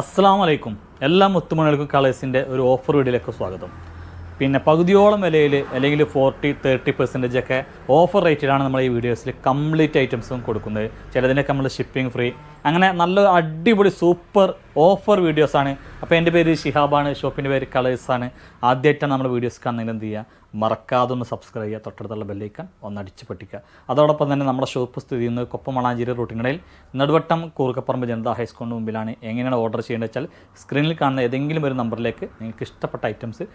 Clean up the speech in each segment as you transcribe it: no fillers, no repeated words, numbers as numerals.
അസ്സലാമു അലൈക്കും. എല്ലാ മുത്തുമണികൾക്കും കളേഴ്സിൻ്റെ ഒരു ഓഫർ വീഡിയോയിലേക്ക് സ്വാഗതം. പിന്നെ പകുതിയോളം വിലയിൽ അല്ലെങ്കിൽ 40-30% ഒക്കെ ഓഫർ റേറ്റിലാണ് നമ്മൾ ഈ വീഡിയോസിൽ കംപ്ലീറ്റ് ഐറ്റംസും കൊടുക്കുന്നത്. ചിലതിനൊക്കെ നമ്മൾ ഷിപ്പിംഗ് ഫ്രീ, അങ്ങനെ നല്ല അടിപൊളി സൂപ്പർ ഓഫർ വീഡിയോസാണ്. അപ്പോൾ എൻ്റെ പേര് ഷിഹാബാണ്, ഷോപ്പിൻ്റെ പേര് കളേഴ്സാണ്. ആദ്യമായിട്ടാണ് നമ്മൾ വീഡിയോസ് കാണുന്നതിൽ എന്ത് ചെയ്യുക, മറക്കാതെ ഒന്ന് സബ്സ്ക്രൈബ് ചെയ്യുക, തൊട്ടടുത്തുള്ള ബെല്ലൈക്കൺ ഒന്ന് അടിച്ച് പൊട്ടിക്കുക. അതോടൊപ്പം തന്നെ നമ്മുടെ ഷോപ്പ് സ്ഥിതി ചെയ്യുന്നത് കൊപ്പം വളാഞ്ചേരി റൂട്ടിനിടയിൽ നടുവട്ടം കൂർക്കപ്പറമ്പ് ജനതാ ഹൈസ്കൂളിന് മുമ്പിലാണ്. എങ്ങനെയാണ് ഓർഡർ ചെയ്യേണ്ടത് വെച്ചാൽ സ്ക്രീനിൽ കാണുന്ന ഏതെങ്കിലും ഒരു നമ്പറിലേക്ക് നിങ്ങൾക്ക് ഇഷ്ടപ്പെട്ട ഐറ്റംസ്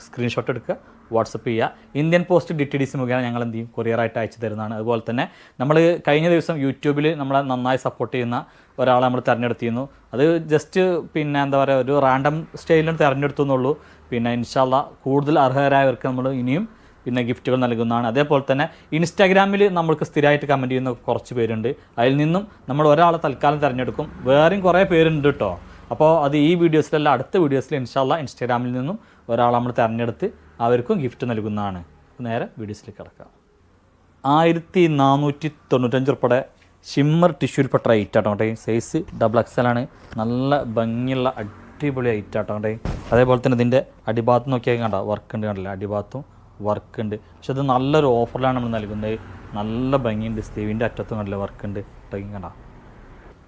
സ്ക്രീൻഷോട്ട് എടുക്കുക, വാട്സപ്പ് ചെയ്യുക. ഇന്ത്യൻ പോസ്റ്റ് DTDC മുഖേന ഞങ്ങൾ എന്ത് ചെയ്യും, കൊറിയറായിട്ട് അയച്ചു തരുന്നതാണ്. അതുപോലെ തന്നെ നമ്മൾ കഴിഞ്ഞ ദിവസം യൂട്യൂബിൽ നമ്മളെ നന്നായി സപ്പോർട്ട് ചെയ്യുന്ന ഒരാളെ നമ്മൾ തിരഞ്ഞെടുത്തിരുന്നു. അത് ജസ്റ്റ് പിന്നെ എന്താ പറയുക, ഒരു റാൻഡം സ്റ്റൈലിൽ തിരഞ്ഞെടുത്തു എന്നുള്ളൂ. പിന്നെ ഇൻഷാ അല്ലാഹ് കൂടുതൽ അർഹരായവർക്ക് നമ്മൾ ഇനിയും പിന്നെ ഗിഫ്റ്റുകൾ നൽകുന്നതാണ്. അതേപോലെ തന്നെ ഇൻസ്റ്റാഗ്രാമിൽ നമ്മൾക്ക് സ്ഥിരമായിട്ട് കമൻറ്റ് ചെയ്യുന്ന കുറച്ച് പേരുണ്ട്. അതിൽ നിന്നും നമ്മൾ ഒരാളെ തൽക്കാലം തിരഞ്ഞെടുക്കും. വേറെയും കുറേ പേരുണ്ട് കേട്ടോ. അപ്പോൾ അത് ഈ വീഡിയോസിലല്ല, അടുത്ത വീഡിയോസിൽ ഇൻഷാ അല്ലാഹ് ഇൻസ്റ്റാഗ്രാമിൽ നിന്നും ഒരാളെ നമ്മൾ തിരഞ്ഞെടുത്ത് അവർക്കും ഗിഫ്റ്റ് നൽകുന്നതാണ്. നേരെ വീഡിയോസിലേക്ക് കിടക്കാം. 1495 ഉൾപ്പെടെ ഷിമ്മർ ടിഷ്യൂൽപ്പെട്ട ഐറ്റാട്ടോ. സൈസ് XXL ആണ്. നല്ല ഭംഗിയുള്ള അടിപൊളി ഐറ്റാട്ടോ. അതേപോലെ തന്നെ ഇതിൻ്റെ അടിഭാഗത്ത് നോക്കിയാൽ കണ്ട വർക്ക് ഉണ്ട്, കണ്ടില്ല, അടിഭാഗത്തും വർക്ക് ഉണ്ട്. പക്ഷെ ഇത് നല്ലൊരു ഓഫറിലാണ് നമ്മൾ നൽകുന്നത്. നല്ല ഭംഗിയുണ്ട്, സ്ലീവിൻ്റെ അറ്റത്തും കണ്ടില്ല വർക്ക് ഉണ്ട് കണ്ട.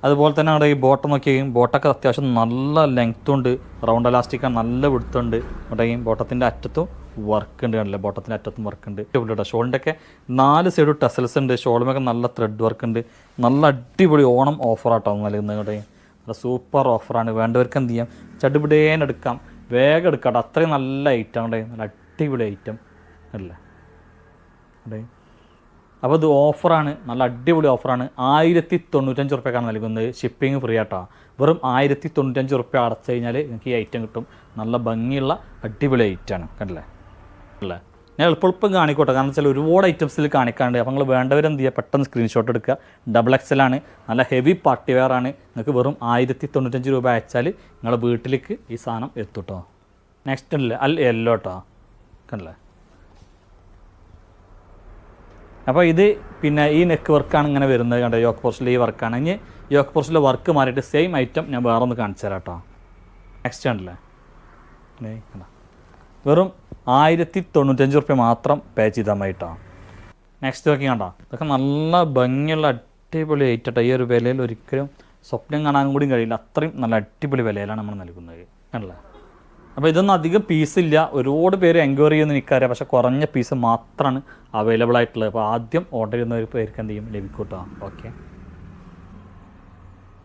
അതുപോലെ തന്നെ അവിടെ ഈ ബോട്ടം നോക്കിയാൽ ബോട്ടൊക്കെ അത്യാവശ്യം നല്ല ലെങ്ത്തും ഉണ്ട്, റൗണ്ട് എലാസ്റ്റിക്കാണ്, നല്ല വിടുത്തുണ്ട്. അവിടെ ഈ ബോട്ടത്തിൻ്റെ അറ്റത്തും വർക്ക് ഉണ്ട്, കണ്ടില്ല, ബോട്ടത്തിൻ്റെ അറ്റത്തും വർക്ക് ഉണ്ട്. കേട്ടോ, ഷോളിൻ്റെ ഒക്കെ 4 സൈഡും ടെസൽസ് ഉണ്ട്. ഷോളുമൊക്കെ നല്ല ത്രെഡ് വർക്ക് ഉണ്ട്. നല്ല അടിപൊളി ഓണം ഓഫറാട്ടോ നൽകുന്നത്. ഇവിടെ നല്ല സൂപ്പർ ഓഫറാണ്. വേണ്ടവർക്ക് എന്ത് ചെയ്യാം, ചടുപിടേനെടുക്കാം, വേഗം എടുക്കാം. അത്രയും നല്ല ഐറ്റം ഉണ്ട്, നല്ല അടിപൊളി ഐറ്റം അല്ലേ അതെ. അപ്പോൾ ഇത് ഓഫറാണ്, നല്ല അടിപൊളി ഓഫറാണ്. 1095 ഉറുപ്പ്യക്കാണ് നൽകുന്നത്. ഷിപ്പിംഗ് ഫ്രീ ആട്ടോ. വെറും 1095 ഉറുപ്പ്യ അടച്ചു കഴിഞ്ഞാൽ നിങ്ങൾക്ക് ഈ ഐറ്റം കിട്ടും. നല്ല ഭംഗിയുള്ള അടിപൊളി ഐറ്റമാണ്, കണ്ടില്ലേ അല്ലേ. ഞാൻ എളുപ്പം കാണിക്കോട്ടെ, കാരണം വെച്ചാൽ ഒരുപാട് ഐറ്റംസിൽ കാണിക്കാണ്ട്. അപ്പോൾ നിങ്ങൾ വേണ്ടവരെന്ത് ചെയ്യുക, പെട്ടെന്ന് സ്ക്രീൻഷോട്ട് എടുക്കുക. XXL ആണ്, നല്ല ഹെവി പാർട്ടി വെയർ ആണ്. നിങ്ങൾക്ക് വെറും 1095 രൂപ അയച്ചാൽ നിങ്ങളുടെ വീട്ടിലേക്ക് ഈ സാധനം എത്തും കേട്ടോ. നെക്സ്റ്റ് അല്ലേ യെല്ലോ കേട്ടോ, കണ്ടില്ലേ. അപ്പോൾ ഇത് പിന്നെ ഈ നെക്ക് വർക്കാണ് ഇങ്ങനെ വരുന്നത്, കണ്ടോ. യോക്ക് പോർഷനിൽ ഈ വർക്കാണ്. ഇനി യോക്ക് പോർഷനിലെ വർക്ക് മാറിയിട്ട് സെയിം ഐറ്റം ഞാൻ വേറെ ഒന്ന് കാണിച്ചു തരാം കേട്ടോ. നെക്സ്റ്റ് ഉണ്ടല്ലേ, കണ്ടോ, വെറും 1095 ഉറുപ്പ്യ മാത്രം പേ ചെയ്താൽ മതി കേട്ടോ. നെക്സ്റ്റ് നോക്കി കണ്ടോ, ഇതൊക്കെ നല്ല ഭംഗിയുള്ള അടിപൊളി ഐറ്റം. ഈ ഒരു വിലയിൽ ഒരിക്കലും സ്വപ്നം കാണാനും കൂടി കഴിയില്ല. അത്രയും നല്ല അടിപൊളി വിലയിലാണ് നമ്മൾ നൽകുന്നത്, കണ്ടല്ലേ. അപ്പോൾ ഇതൊന്നും അധികം പീസില്ല. ഒരുപാട് പേര് എൻക്വയറി ചെയ്യുന്ന എനിക്കറിയാം, പക്ഷേ കുറഞ്ഞ പീസ് മാത്രമാണ് അവൈലബിൾ ആയിട്ടുള്ളത്. അപ്പോൾ ആദ്യം ഓർഡർ ചെയ്യുന്ന ഒരു പേർക്ക് എന്ത് ചെയ്യും, ലഭിക്കും കേട്ടോ. ഓക്കെ,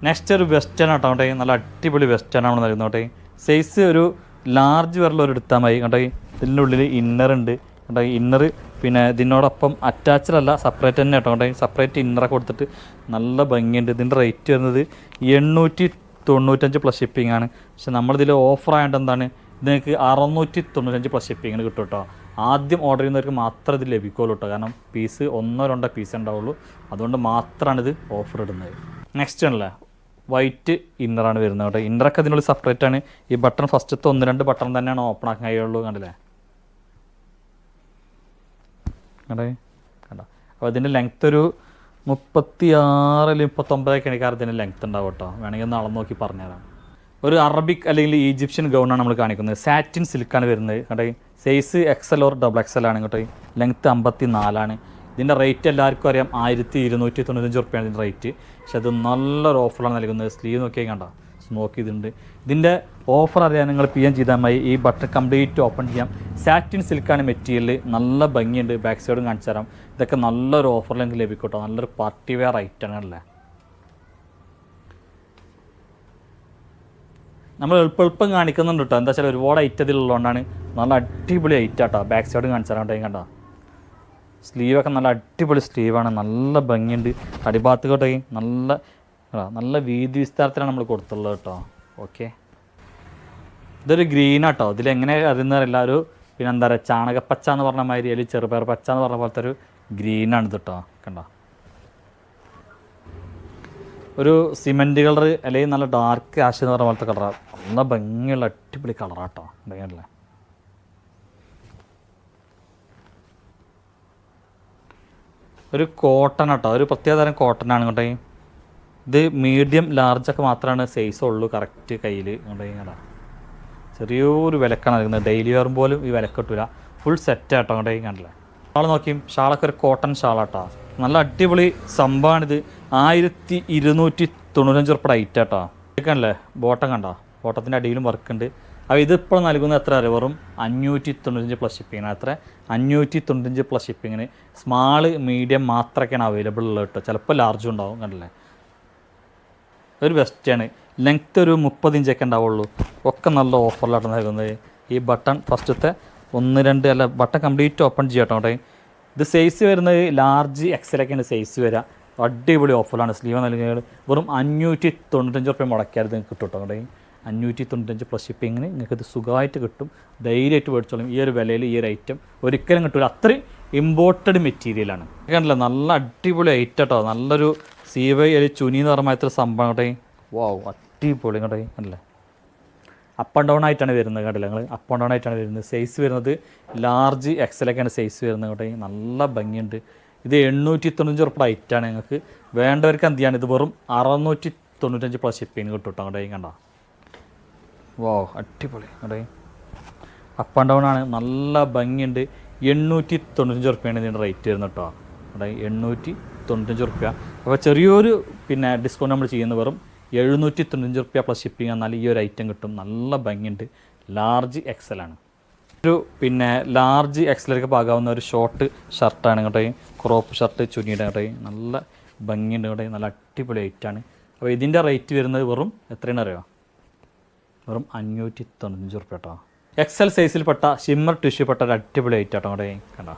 നെക്സ്റ്റ് ഒരു വെസ്റ്റേൺ ആട്ടോ. നല്ല അടിപൊളി വെസ്റ്റേൺ ആണ് നൽകുന്നത്. സൈസ് ഒരു ലാർജ് വരലൊരു എടുത്താൽ മതി കേട്ടോ. ഇതിൻ്റെ ഉള്ളിൽ ഇന്നർ ഉണ്ട് കേട്ടോ. ഇന്നർ പിന്നെ ഇതിനോടൊപ്പം അറ്റാച്ച്ഡ് അല്ല, സെപ്പറേറ്റ് തന്നെ കേട്ടോ. സെപ്പറേറ്റ് ഇന്നറൊക്കെ കൊടുത്തിട്ട് നല്ല ഭംഗിയുണ്ട്. ഇതിൻ്റെ റേറ്റ് വരുന്നത് 895 പ്ലസ് ഷിപ്പിംഗ് ആണ്. പക്ഷെ നമ്മളിതിൽ ഓഫർ ആയതുകൊണ്ട് എന്താണ്, ഇത് നിങ്ങൾക്ക് 695 പ്ലസ് ഷിപ്പിങ്ങിന് കിട്ടും കേട്ടോ. ആദ്യം ഓർഡർ ചെയ്യുന്നവർക്ക് മാത്രമേ ഇത് ലഭിക്കുള്ളൂ കേട്ടോ, കാരണം പീസ് 1-2 പീസ് ഉണ്ടാവുള്ളൂ. അതുകൊണ്ട് മാത്രമാണ് ഇത് ഓഫർ ഇടുന്നത്. നെക്സ്റ്റ് ആണല്ലേ, വൈറ്റ് ഇന്നറാണ് വരുന്നത് കേട്ടോ. ഇന്നറൊക്കെ ഇതിനുള്ളിൽ സെപ്പറേറ്റ് ആണ്. ഈ ബട്ടൺ ഫസ്റ്റത്തെ 1-2 ബട്ടൺ തന്നെയാണ് ഓപ്പൺ ആക്കാൻ കഴിയുള്ളൂ, കണ്ടില്ലേ കണ്ടേ കണ്ടോ. അപ്പോൾ ഇതിൻ്റെ ലെങ്ത്ത് ഒരു 36-39 കാരണം ഇതിൻ്റെ ലെങ്ത്ത് ഉണ്ടാവും കേട്ടോ. വേണമെങ്കിൽ ഒന്ന് അളന്ന് നോക്കി പറഞ്ഞുതരാം. ഒരു അറബിക് അല്ലെങ്കിൽ ഈജിപ്ഷ്യൻ ഗൗണാണ് നമ്മൾ കാണിക്കുന്നത്. സാറ്റിൻ സിൽക്കാണ് വരുന്നത് കേട്ടോ. സൈസ് XL ഓർ XXL ആണ് കേട്ടോ. ലെങ്ത്ത് 54 ഇതിൻ്റെ റേറ്റ് എല്ലാവർക്കും അറിയാം, 1295 ഉറുപ്പ്യാണ് ഇതിൻ്റെ റേറ്റ്. പക്ഷെ അത് നല്ലൊരു ഓഫറാണ് നൽകുന്നത്. സ്ലീവ് നോക്കിയാൽ കണ്ടോ, സ്മോക്ക് ചെയ്തിട്ടുണ്ട്. ഇതിൻ്റെ ഓഫർ അറിയാൻ നിങ്ങൾ PM ചെയ്താൽ മതി. ഈ ബട്ടൺ കംപ്ലീറ്റ് ഓപ്പൺ ചെയ്യാം. സാറ്റിൻ സിൽക്കാണ് മെറ്റീരിയൽ, നല്ല ഭംഗിയുണ്ട്. ബാക്ക് സൈഡും കാണിച്ചു തരാം. ഇതൊക്കെ നല്ലൊരു ഓഫറിലേക്ക് ലഭിക്കും കേട്ടോ. നല്ലൊരു പാർട്ടി വെയർ ഐറ്റങ്ങളല്ലേ. നമ്മൾ എളുപ്പം കാണിക്കുന്നുണ്ട് കേട്ടോ. എന്താ വെച്ചാൽ ഒരുപാട് ഐറ്റം ഇതിലുള്ളതുകൊണ്ടാണ്. നല്ല അടിപൊളി ഐറ്റം കേട്ടോ. ബാക്ക് സൈഡ് കാണിച്ചു തരാം കേട്ടോ. കണ്ടോ, സ്ലീവൊക്കെ നല്ല അടിപൊളി സ്ലീവാണ്, നല്ല ഭംഗിയുണ്ട്. അടിഭാഗത്ത് കേട്ടോ നല്ല വീതി വിസ്താരത്തിലാണ് നമ്മൾ കൊടുത്തുള്ളത് കേട്ടോ. ഓക്കെ, ഇതൊരു ഗ്രീനാട്ടോ. ഇതിലെങ്ങനെ അറിയുന്നവരല്ല, ഒരു പിന്നെ എന്താ പറയുക, ചാണകപ്പച്ച എന്ന് പറഞ്ഞ മാതിരി, അല്ലെങ്കിൽ ചെറുപയർ പച്ച എന്ന് പറഞ്ഞ പോലത്തെ ഒരു ഗ്രീനാണ് ഇത് കേട്ടോ. കണ്ടോ, ഒരു സിമെൻറ്റ് കളർ അല്ലെങ്കിൽ നല്ല ഡാർക്ക് ആഷ് എന്ന് പറഞ്ഞ പോലത്തെ കളറാണ്. നല്ല ഭംഗിയുള്ള അടിപൊളി കളറാട്ടോ. ഭംഗിയല്ലേ. ഒരു കോട്ടൺ കേട്ടോ, ഒരു പ്രത്യേക തരം കോട്ടനാണ് കേട്ടോ. ഇത് മീഡിയം ലാർജൊക്കെ മാത്രമാണ് സൈസ് ഉള്ളൂ കറക്റ്റ് കയ്യിൽ. ഇങ്ങോട്ട് ചെറിയൊരു വിലക്കാണ് നൽകുന്നത്. ഡെയിലി വെയറും പോലും ഈ വില കിട്ടില്ല. ഫുൾ സെറ്റാട്ടോ. അങ്ങോട്ടേ കണ്ടില്ല. ഷാൾ നോക്കിയും ഷാളൊക്കെ ഒരു കോട്ടൺ ഷാളാട്ടോ. നല്ല അടിപൊളി സംഭവമാണിത്. 1295 ഉറുപ്പിക റേറ്റ് ആട്ടോ. കണ്ടല്ലേ ബോട്ടം കണ്ടോ? ബോട്ടത്തിൻ്റെ അടിയിലും വർക്കുണ്ട്. അപ്പോൾ ഇതിപ്പോൾ നൽകുന്നത് എത്ര അറിയാം? വെറും 595 പ്ലസ് ഷിപ്പിങ്ങിന്. എത്ര? 595 പ്ലസ് ഷിപ്പിങ്ങിന്. സ്മാള് മീഡിയം മാത്രമൊക്കെയാണ് അവൈലബിൾ ഉള്ളത് കേട്ടോ. ചിലപ്പോൾ ലാർജും ഉണ്ടാവും. കണ്ടില്ലേ? ഒരു ബെസ്റ്റാണ്. ലെങ്ത്ത് ഒരു 30 ഇഞ്ചൊക്കെ ഉണ്ടാവുള്ളൂ. ഒക്കെ നല്ല ഓഫറിലാണ് നൽകുന്നത്. ഈ ബട്ടൺ ഫസ്റ്റത്തെ 1 2 അല്ല ബട്ടൺ കംപ്ലീറ്റ് ഓപ്പൺ ചെയ്യാട്ടോ. ഇത് സൈസ് വരുന്നത് ലാർജ് എക്സലൊക്കെയാണ് സൈസ് വരിക. അടിപൊളി ഓഫറിലാണ്. സ്ലീവ് നൽകുന്നത് വെറും 595 ഉറുപ്പിക മുടക്കിയാൽ നിങ്ങൾക്ക് കിട്ടും കേട്ടോ. 595 പ്ലസ് ഷിപ്പിങ്ങിന് നിങ്ങൾക്ക് ഇത് സുഖമായിട്ട് കിട്ടും. ധൈര്യമായിട്ട് മേടിച്ചോളും. ഈ ഒരു വിലയിൽ ഈ ഒരു ഐറ്റം ഒരിക്കലും കിട്ടില്ല. അത്രയും ഇമ്പോർട്ടഡ് മെറ്റീരിയലാണ്. കണ്ടില്ല? നല്ല അടിപൊളി ഐറ്റം കേട്ടോ. നല്ലൊരു സീവൈ അല്ലെങ്കിൽ ചുനി എന്ന് പറഞ്ഞാൽ ഇത്ര സംഭവം കേട്ടെ. വാവ്, അടിപൊളി കേട്ടെ. കണ്ടില്ലേ? അപ്പ് ആൻഡ് ഡൗൺ ആയിട്ടാണ് വരുന്നത്. കണ്ടില്ല നിങ്ങൾ? അപ്പ് ആൻഡ് ഡൗൺ ആയിട്ടാണ് വരുന്നത്. സൈസ് വരുന്നത് ലാർജ് എക്സലൊക്കെയാണ് സൈസ് വരുന്നത് കേട്ടെ. നല്ല ഭംഗിയുണ്ട്. ഇത് 895 ഉറുപ്പിക ഐറ്റാണ്. നിങ്ങൾക്ക് വേണ്ടവർക്ക് എന്ത് ചെയ്യാണ്? ഇത് വെറും 695 പ്ലസ് ഷിപ്പിങ്ങിന് കിട്ടും കേട്ടോ. അങ്ങോട്ടേ കണ്ടോ? വാവ്, അടിപൊളി കേട്ടെ. അപ്പ് ആൻഡ് ഡൗൺ ആണ്. നല്ല ഭംഗിയുണ്ട്. 895 ഉറുപ്പികയാണ് ഇതിൻ്റെ റേറ്റ് വരുന്നത് കേട്ടോ. അവിടെ 895 ഉറുപ്പിക. അപ്പോൾ ചെറിയൊരു ഡിസ്കൗണ്ട് നമ്മൾ ചെയ്യുന്നത് വെറും 795 ഉറുപ്പിക പ്ലസ് ഷിപ്പിംഗ്. എന്നാൽ ഈ ഒരു ഐറ്റം കിട്ടും. നല്ല ഭംഗിയുണ്ട്. ലാർജ് എക്സലാണ്. ഒരു ലാർജ് എക്സലൊക്കെ പാകാവുന്ന ഒരു ഷോർട്ട് ഷർട്ടാണ് കേട്ടോ. ക്രോപ്പ് ഷർട്ട് ചുനിയുടെ കേട്ടോ. നല്ല ഭംഗിയുണ്ട് കേട്ടോ. നല്ല അടിപൊളി ഐറ്റാണ്. അപ്പോൾ ഇതിൻ്റെ റേറ്റ് വരുന്നത് വെറും എത്രയാണ് അറിയുമോ? വെറും 595 ഉറുപ്പിക കേട്ടോ. എക്സൽ സൈസിൽപ്പെട്ട ഷിമ്മർ ടിഷ്യൂപ്പെട്ട ഒരു അടിപൊളി ഐറ്റം കേട്ടോ. അവിടെ കണ്ടോ?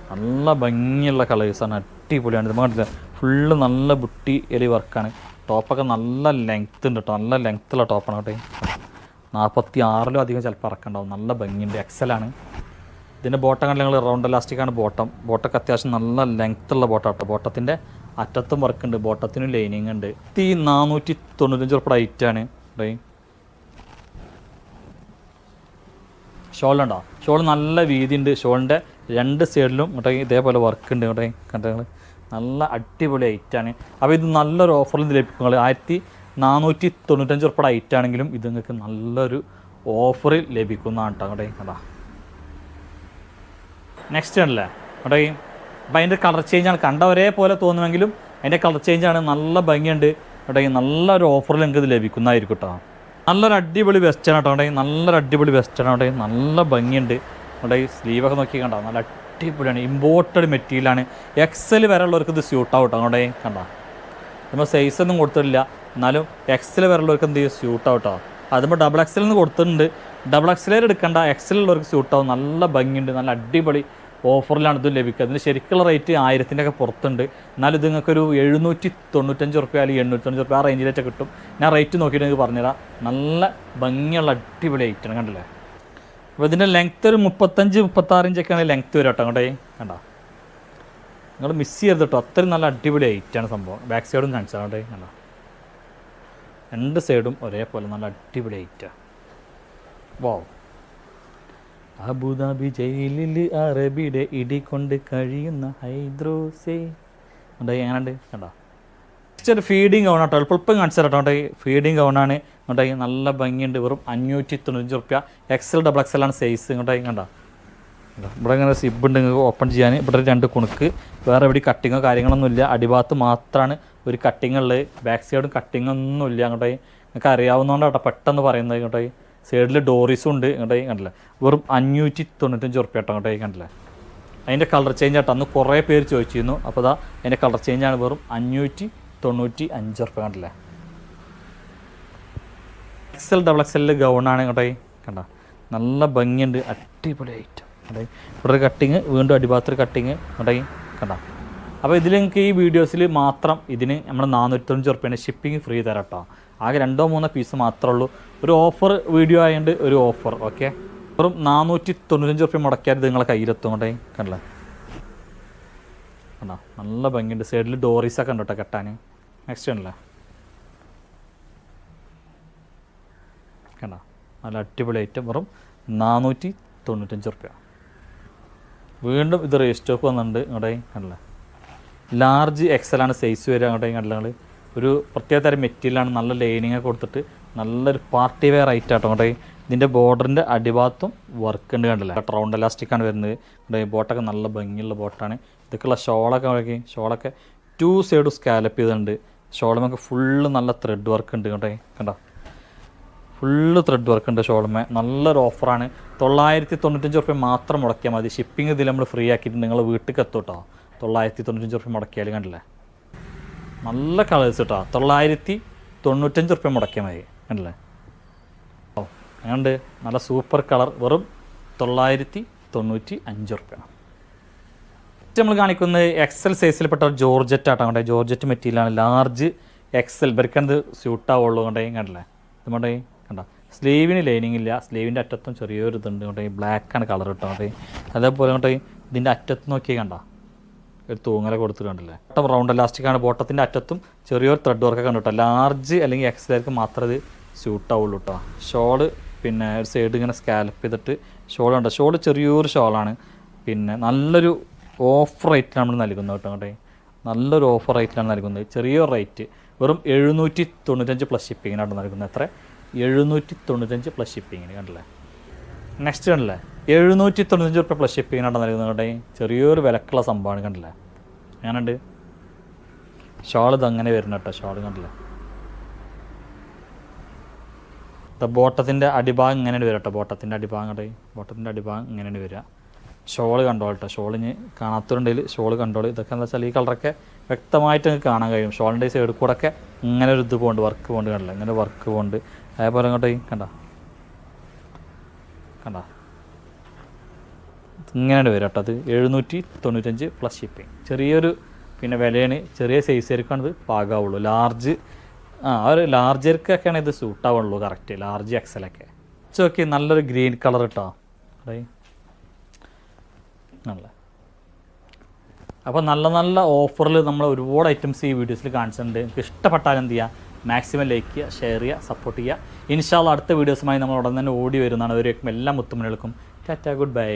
നല്ല ഭംഗിയുള്ള കളേഴ്സാണ്. അടിപൊളിയാണ്. ഇത് കണ്ടില്ല? ഫുള്ള് നല്ല ബുട്ടി എലി വർക്കാണ്. ടോപ്പൊക്കെ നല്ല ലെങ്ത്ത് ഉണ്ട് കേട്ടോ. നല്ല ലെങ്ത്തുള്ള ടോപ്പാണ് കേട്ടോ. 46 അധികം ചിലപ്പോൾ ഇറക്കുണ്ടാവും. നല്ല ഭംഗിയുണ്ട്. എക്സലാണ്. ഇതിൻ്റെ ബോട്ടം കണ്ടില്ല നിങ്ങൾ? Round ഇലാസ്റ്റിക്കാണ് bottom. ബോട്ടൊക്കെ അത്യാവശ്യം നല്ല ലെങ്ത്തുള്ള ബോട്ടം കേട്ടോ. ബോട്ടത്തിൻ്റെ അറ്റത്തും വർക്കുണ്ട്. ബോട്ടത്തിനും ലൈനിങ് ഉണ്ട്. ഈ 495 ഉറുപ്പിക ഐറ്റാണ്. ഷോളുണ്ടോ? ഷോൾ നല്ല വീതിയുണ്ട്. ഷോളിൻ്റെ 2 സൈഡിലും ഇങ്ങോട്ടേ ഇതേപോലെ വർക്ക് ഉണ്ട്. ഇങ്ങോട്ടേ കണ്ടങ്ങൾ? നല്ല അടിപൊളി ഐറ്റാണ്. അപ്പോൾ ഇത് നല്ലൊരു ഓഫറിൽ ലഭിക്കും. 1495 ഉറുപ്പിക ഐറ്റാണെങ്കിലും ഇത് നിങ്ങൾക്ക് നല്ലൊരു ഓഫറിൽ ലഭിക്കുന്നതാണ് കേട്ടോ. അങ്ങോട്ടേ കണ്ടാ? നെക്സ്റ്റ് ആണല്ലേ അങ്ങോട്ടേ? അപ്പോൾ അതിൻ്റെ കളർ ചേഞ്ചാണ്. കണ്ട ഒരേപോലെ തോന്നുമെങ്കിലും അതിൻ്റെ കളർ ചേഞ്ചാണ്. നല്ല ഭംഗിയുണ്ട് കേട്ടോ. നല്ലൊരു ഓഫറിൽ നിങ്ങൾക്ക് ഇത് ലഭിക്കുന്നതായിരിക്കും കേട്ടോ. നല്ലൊരു അടിപൊളി വെസ്റ്റാണ് കേട്ടോ. നല്ലൊരു അടിപൊളി വെസ്റ്റാണ് കേട്ടോ. നല്ല ഭംഗിയുണ്ട് കേട്ടോ. സ്ലീവൊക്കെ നോക്കി കണ്ടോ? നല്ല അടിപൊളിയാണ്. ഇമ്പോർട്ടഡ് മെറ്റീരിയലാണ്. എക്സൽ വരെ ഉള്ളവർക്ക് ഇത് സ്യൂട്ടാവും കേട്ടോ. അങ്ങോട്ടേ കണ്ടോ? നമ്മൾ സൈസൊന്നും കൊടുത്തിട്ടില്ല. എന്നാലും എക്സൽ വരെ ഉള്ളവർക്ക് എന്ത് ചെയ്യും? സ്യൂട്ടാവും കേട്ടോ. അതുമ്പോൾ ഡബിൾ എക്സൽ എന്ന് കൊടുത്തിട്ടുണ്ട്. ഡബിൾ എക്സൽ എടുക്കേണ്ട, എക്സൽ ഉള്ളവർക്ക് സ്യൂട്ടാവും. നല്ല ഭംഗിയുണ്ട്. നല്ല അടിപൊളി ഓഫറിലാണ് ഇത് ലഭിക്കുക. അതിന് ശരിക്കുള്ള റേറ്റ് 1000-ൻ്റെ ഒക്കെ പുറത്തുണ്ട്. എന്നാലും ഇത് നിങ്ങൾക്കൊരു 795 ഉറുപ്പിക അല്ലെങ്കിൽ 895 ഉറുപ്പിക ആ റേഞ്ചിലേക്ക് കിട്ടും. ഞാൻ റേറ്റ് നോക്കിയിട്ട് നിങ്ങൾക്ക് പറഞ്ഞുതരാം. നല്ല ഭംഗിയുള്ള അടിപൊളി ഐറ്റാണ്. കണ്ടില്ലേ? അപ്പോൾ ഇതിൻ്റെ ലെങ്ത്ത് ഒരു 35-36 ഇഞ്ചൊക്കെയാണ് ലെങ്ത്ത് വരും കേട്ടോ. അങ്ങോട്ടേ കണ്ടോ? നിങ്ങൾ മിസ് ചെയ്യരുത് കേട്ടോ. അത്രയും നല്ല അടിപൊളി ഐറ്റാണ് സംഭവം. ബാക്ക് സൈഡും കാണിച്ചാൽ അങ്ങോട്ടേ കണ്ടോ? 2 സൈഡും ഒരേപോലെ നല്ല അടിപൊളി ഐറ്റാണ്. വാവ്. അബുദാബി ജയിലിൽ അറബിയുടെ ഇടികൊണ്ട് കഴിയുന്ന ഹൈദ്രോസേ ഉണ്ടോ? എങ്ങനെയുണ്ട് കണ്ടോ? ഒരു ഫീഡിങ് ഗൗൺ കേട്ടോ. എളുപ്പം കാണിച്ചു തരാം കേട്ടോ. ഫീഡിങ് ഗൗണാണ് കേട്ടോ. നല്ല ഭംഗിയുണ്ട്. വെറും 595 ഉറുപ്പിക. എക്സൽ ഡബിൾ എക്സലാണ് സൈസ്. കേട്ടോ കണ്ടോ? ഇവിടെ ഇങ്ങനെ സിബ് ഉണ്ട് നിങ്ങൾക്ക് ഓപ്പൺ ചെയ്യാൻ. ഇവിടെ 2 കുണുക്ക്. വേറെ എവിടെ കട്ടിങ്ങോ കാര്യങ്ങളൊന്നുമില്ല. അടിഭാഗത്ത് മാത്രമാണ് ഒരു കട്ടിങ് ഉള്ളത്. ബാക്ക് സൈഡും കട്ടിങ് ഒന്നുമില്ല. അങ്ങോട്ടേ നിങ്ങൾക്ക് അറിയാവുന്നതുകൊണ്ട് കേട്ടോ പെട്ടെന്ന് പറയുന്നത്. കേട്ടോ സൈഡിൽ ഡോറീസും ഉണ്ട്. ഇങ്ങോട്ടേ കണ്ടില്ല? വെറും 595 ഉറുപ്പിക കേട്ടോ. അങ്ങോട്ടേ കണ്ടില്ല? അതിൻ്റെ കളർ ചേഞ്ച് ആട്ടോ. അന്ന് കുറേ പേര് ചോദിച്ചിരുന്നു. അപ്പോൾ അതാ അതിൻ്റെ കളർ ചേഞ്ചാണ്. വെറും 595 ഉറുപ്പിക. കണ്ടില്ലേ? XL double എക്സലിൽ ഗൗണാണ്. ഇങ്ങോട്ടേ കണ്ടോ? നല്ല ഭംഗിയുണ്ട്. അടിപൊളി ഐറ്റം. ഇവിടെ ഒരു കട്ടിങ്, വീണ്ടും അടിഭാഗത്തൊരു കട്ടിങ്. ഇങ്ങോട്ടേ കണ്ടോ? അപ്പോൾ ഇതിൽ നിങ്ങൾക്ക് ഈ വീഡിയോസിൽ മാത്രം ഇതിന് നമ്മൾ 495 ഉറുപ്പികയാണ് ഷിപ്പിംഗ് ഫ്രീ തരാം കേട്ടോ. ആകെ 2-3 പീസ് മാത്രമേ ഉള്ളൂ. ഒരു ഓഫർ വീഡിയോ ആയതുകൊണ്ട് ഒരു ഓഫർ. ഓക്കെ, വെറും 495 ഉറുപ്പിക മുടക്കിയാൽ ഇത് നിങ്ങളെ കയ്യിലെത്തും. കൊണ്ടേ കണ്ടല്ലേ? കണ്ടോ? നല്ല ഭംഗിയുണ്ട്. സൈഡിൽ ഡോറീസൊക്കെ ഉണ്ട് കേട്ടോ കെട്ടാൻ. നെക്സ്റ്റ് ഉണ്ടല്ലേ? കണ്ടോ? നല്ല അടിപൊളി ഐറ്റം. വെറും 495 ഉറുപ്പിക. വീണ്ടും ഇത് റീസ്റ്റോക്ക് വന്നിട്ടുണ്ട്. ഇങ്ങോട്ടേ കണ്ടല്ലേ? ലാർജ് എക്സലാണ് സൈസ് വരിക. അങ്ങോട്ടേ കണ്ടില്ല? ഒരു പ്രത്യേക തരം മെറ്റീരിയലാണ്, നല്ല ലൈനിങ് കൊടുത്തിട്ട് നല്ലൊരു പാർട്ടി വെയർ ഐറ്റം ആട്ടോ കേട്ടോ. ഇതിൻ്റെ ബോർഡറിൻ്റെ അടിഭാഗത്തും വർക്ക് ഉണ്ട് കണ്ടില്ല, റൗണ്ട് എലാസ്റ്റിക്കാണ് വരുന്നത്. ബോട്ടൊക്കെ നല്ല ഭംഗിയുള്ള ബോട്ടാണ്. ഇതൊക്കെയുള്ള ഷോളൊക്കെ 2 സൈഡും സ്കാലപ്പ് ചെയ്തിട്ടുണ്ട്. ഷോളുമൊക്കെ ഫുള്ള് നല്ല ത്രെഡ് വർക്ക് ഉണ്ട് കേട്ടോ, കണ്ടോ ഫുള്ള് ത്രെഡ് വർക്ക് ഉണ്ട് ഷോളുമേ. നല്ലൊരു ഓഫറാണ്. 995 റുപ്യ മാത്രം മുടക്കിയാൽ മതി. ഷിപ്പിംഗ് ഇതിൽ നമ്മൾ ഫ്രീ ആക്കിയിട്ട് നിങ്ങൾ വീട്ടിൽ എത്തും കേട്ടോ. 995 റുപ്യ മുടക്കിയാൽ കണ്ടില്ലേ, നല്ല കളേഴ്സ് കേട്ടോ. 995 റുപ്യ മുടക്കിയാൽ മതി കണ്ടില്ലേ. ഓ അങ്ങനെയുണ്ട്, നല്ല സൂപ്പർ കളർ, വെറും 995 റുപ്യ. നമ്മൾ കാണിക്കുന്നത് എക്സൽ സൈസിൽപ്പെട്ട ഒരു ജോർജറ്റ് ആട്ടോ കണ്ടേ. ജോർജറ്റ് മെറ്റീരിയലാണ്, ലാർജ് എക്സൽ ഇവർക്കത് സ്യൂട്ടാവുള്ളൂ കൊണ്ടേ കണ്ടല്ലേ. ഇതുകൊണ്ടേ കണ്ട സ്ലീവിന് ലൈനിങ് ഇല്ല, സ്ലീവിൻ്റെ അറ്റത്തും ചെറിയൊരു ഇതുണ്ട് കൊണ്ടേ. ബ്ലാക്കാണ് കളർ കിട്ടുക കൊണ്ടേ. അതേപോലെ കൊണ്ടേ ഇതിൻ്റെ അറ്റത്ത് നോക്കി കണ്ട ഒരു തൂങ്ങല കൊടുത്തിട്ട് കണ്ടില്ലേ. ബോട്ടം റൗണ്ട് എലാസ്റ്റിക്കാണ്, ബോട്ടത്തിൻ്റെ അറ്റത്തും ചെറിയൊരു ത്രെഡ് വർക്കൊക്കെ കണ്ടു കേട്ടോ. ലാർജ് അല്ലെങ്കിൽ എക്സലേക്ക് മാത്രമേ ഇത് സ്യൂട്ടാവുള്ളൂ കേട്ടോ. ഷോള് പിന്നെ ഒരു സൈഡ് ഇങ്ങനെ സ്കാലപ്പ് ചെയ്തിട്ട് ഷോളുണ്ട്. ഷോള് ചെറിയൊരു ഷോളാണ്. പിന്നെ നല്ലൊരു ഓഫർ റേറ്റിലാണ് നമ്മൾ നൽകുന്നത് കേട്ടോ കേട്ടോ. നല്ലൊരു ഓഫർ റേറ്റിലാണ് നൽകുന്നത്. ചെറിയൊരു റേറ്റ്, വെറും 795 പ്ലസ് ഷിപ്പിങ്ങിനാണ് നൽകുന്നത്. എത്ര? 795 പ്ലസ് ഷിപ്പിങ്ങിന് കണ്ടില്ലേ. നെക്സ്റ്റ് കണ്ടില്ലേ, 795 റുപ്യ പ്ലസ് ഷിപ്പിങ്ങിനാണ് നൽകുന്നത് കേട്ടോ. ചെറിയൊരു വിലക്കുള്ള സംഭവമാണ് കണ്ടില്ലേ. ഞാനുണ്ട് ഷോൾ ഇത് അങ്ങനെ വരുന്ന കേട്ടോ. ഷോൾ കണ്ടില്ലേ, ബോട്ടത്തിൻ്റെ അടിഭാഗം ഇങ്ങനെയാണ് വരിക കേട്ടോ. ബോട്ടത്തിൻ്റെ അടിഭാഗം കേട്ടോ, ബോട്ടത്തിൻ്റെ അടിഭാഗം ഇങ്ങനെയാണ് വരിക. ഷോള് കണ്ടോൾ കേട്ടോ. ഷോളിന് കാണാത്തതുണ്ടെങ്കിൽ ഷോള് കണ്ടോൾ. ഇതൊക്കെ എന്താ വെച്ചാൽ ഈ കളറൊക്കെ വ്യക്തമായിട്ട് നിങ്ങൾക്ക് കാണാൻ കഴിയും. ഷോളിൻ്റെ സൈഡിൽ കൂടെ ഒക്കെ ഇങ്ങനെ ഒരു ഇത് പോകുന്നുണ്ട്, വർക്ക് പോകുന്നുണ്ട് കണ്ടില്ല, ഇങ്ങനെ വർക്ക് പോകുന്നുണ്ട്. അതേപോലെ ഇങ്ങോട്ടേ കണ്ട ഇങ്ങനെയാണ് വരിക കേട്ടോ. അത് 795 പ്ലസ് ഷിപ്പിംഗ്. ചെറിയൊരു പിന്നെ വിലയാണ്, ചെറിയ സൈസുകാർക്കാണ് ഇത് പാകാവുള്ളൂ. ലാർജ് ഒരു ലാർജർക്കൊക്കെയാണ് ഇത് സൂട്ടാവുള്ളൂ കറക്റ്റ്, ലാർജ് എക്സലൊക്കെ. നോക്കി നല്ലൊരു ഗ്രീൻ കളർ കേട്ടോ അതെ നല്ല. അപ്പോൾ നല്ല നല്ല ഓഫറിൽ നമ്മൾ ഒരുപാട് ഐറ്റംസ് ഈ വീഡിയോസിൽ കാണിച്ചിട്ടുണ്ട്. നിങ്ങൾക്ക് ഇഷ്ടപ്പെട്ടാൽ എന്ത് ചെയ്യുക, മാക്സിമം ലൈക്ക് ചെയ്യുക, ഷെയർ ചെയ്യുക, സപ്പോർട്ട് ചെയ്യുക. ഇൻഷാ അല്ലാഹ് അടുത്ത വീഡിയോസുമായി നമ്മൾ ഉടൻ തന്നെ ഓടി വരുന്നതാണ്. അവരേക്കും എല്ലാ മുത്തുമണികൾക്കും ടാറ്റാ, ഗുഡ് ബൈ.